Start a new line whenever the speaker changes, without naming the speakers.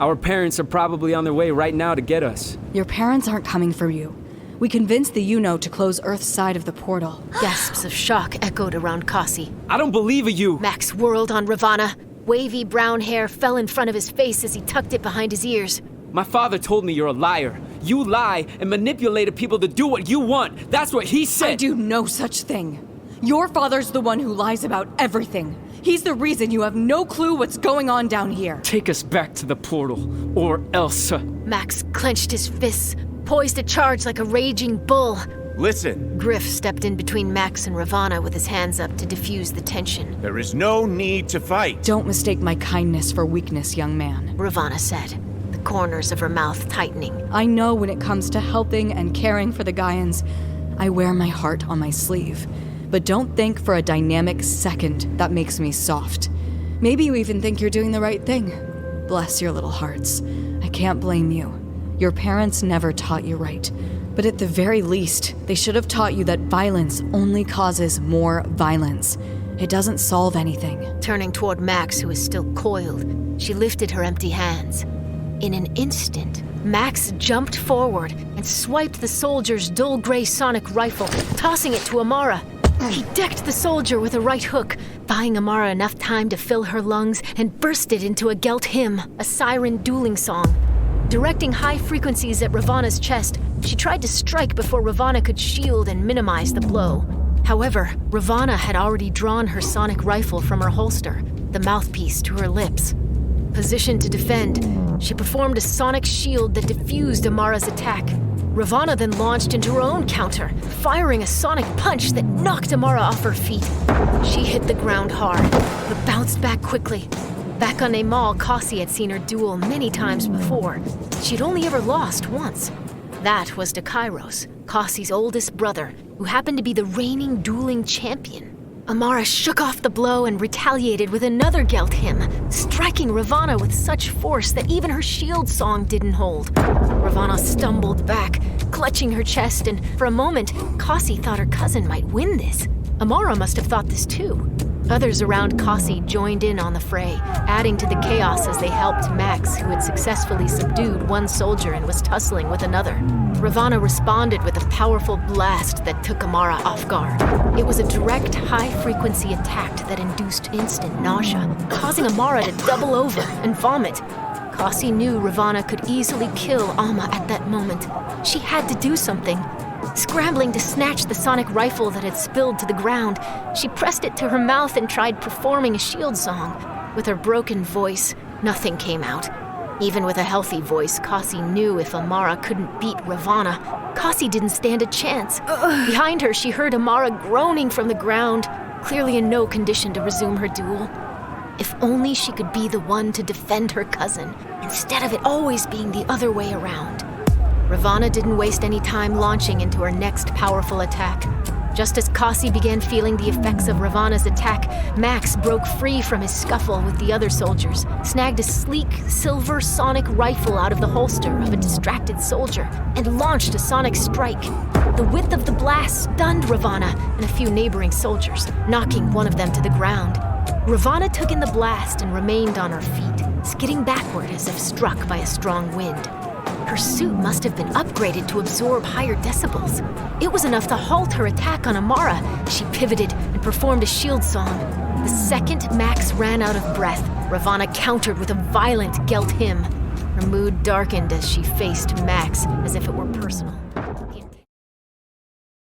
Our parents are probably on their way right now to get us.
Your parents aren't coming for you. We convinced the Uno to close Earth's side of the portal.
Gasps of shock echoed around Kassi.
I don't believe you!
Max whirled on Ravana. Wavy brown hair fell in front of his face as he tucked it behind his ears.
My father told me you're a liar. You lie and manipulated people to do what you want. That's what he said!
I do no such thing. Your father's the one who lies about everything. He's the reason you have no clue what's going on down here.
Take us back to the portal, or else...
Max clenched his fists, poised to charge like a raging bull.
Listen.
Griff stepped in between Max and Ravana with his hands up to diffuse the tension.
There is no need to fight.
Don't mistake my kindness for weakness, young man.
Ravana said, the corners of her mouth tightening.
I know when it comes to helping and caring for the Gaians, I wear my heart on my sleeve. But don't think for a dynamic second that makes me soft. Maybe you even think you're doing the right thing. Bless your little hearts. I can't blame you. Your parents never taught you right. But at the very least, they should have taught you that violence only causes more violence. It doesn't solve anything.
Turning toward Max, who was still coiled, she lifted her empty hands. In an instant, Max jumped forward and swiped the soldier's dull gray sonic rifle, tossing it to Amara. He decked the soldier with a right hook, buying Amara enough time to fill her lungs and bursted into a Gelt hymn, a siren dueling song. Directing high frequencies at Ravana's chest, she tried to strike before Ravana could shield and minimize the blow. However, Ravana had already drawn her sonic rifle from her holster, the mouthpiece to her lips. Positioned to defend, she performed a sonic shield that diffused Amara's attack. Ravana then launched into her own counter, firing a sonic punch that knocked Amara off her feet. She hit the ground hard, but bounced back quickly. Back on Amal, Kassi had seen her duel many times before. She'd only ever lost once. That was to Kairos, Kassi's oldest brother, who happened to be the reigning dueling champion. Amara shook off the blow and retaliated with another Gelt hymn, striking Ravana with such force that even her shield song didn't hold. Ravana stumbled back, clutching her chest, and for a moment, Kassi thought her cousin might win this. Amara must have thought this too. Others around Kassi joined in on the fray, adding to the chaos as they helped Max, who had successfully subdued one soldier and was tussling with another. Ravana responded with a powerful blast that took Amara off guard. It was a direct, high-frequency attack that induced instant nausea, causing Amara to double over and vomit. Kassi knew Ravana could easily kill Alma at that moment. She had to do something. Scrambling to snatch the sonic rifle that had spilled to the ground, she pressed it to her mouth and tried performing a shield song. With her broken voice, nothing came out. Even with a healthy voice, Kassi knew if Amara couldn't beat Ravana, Kassi didn't stand a chance. Behind her, she heard Amara groaning from the ground, clearly in no condition to resume her duel. If only she could be the one to defend her cousin, instead of it always being the other way around. Ravana didn't waste any time launching into her next powerful attack. Just as Kassi began feeling the effects of Ravana's attack, Max broke free from his scuffle with the other soldiers, snagged a sleek, silver sonic rifle out of the holster of a distracted soldier, and launched a sonic strike. The width of the blast stunned Ravana and a few neighboring soldiers, knocking one of them to the ground. Ravana took in the blast and remained on her feet, skidding backward as if struck by a strong wind. Her suit must have been upgraded to absorb higher decibels. It was enough to halt her attack on Amara. She pivoted and performed a shield song. The second Max ran out of breath, Ravana countered with a violent Gelt hymn. Her mood darkened as she faced Max as if it were personal.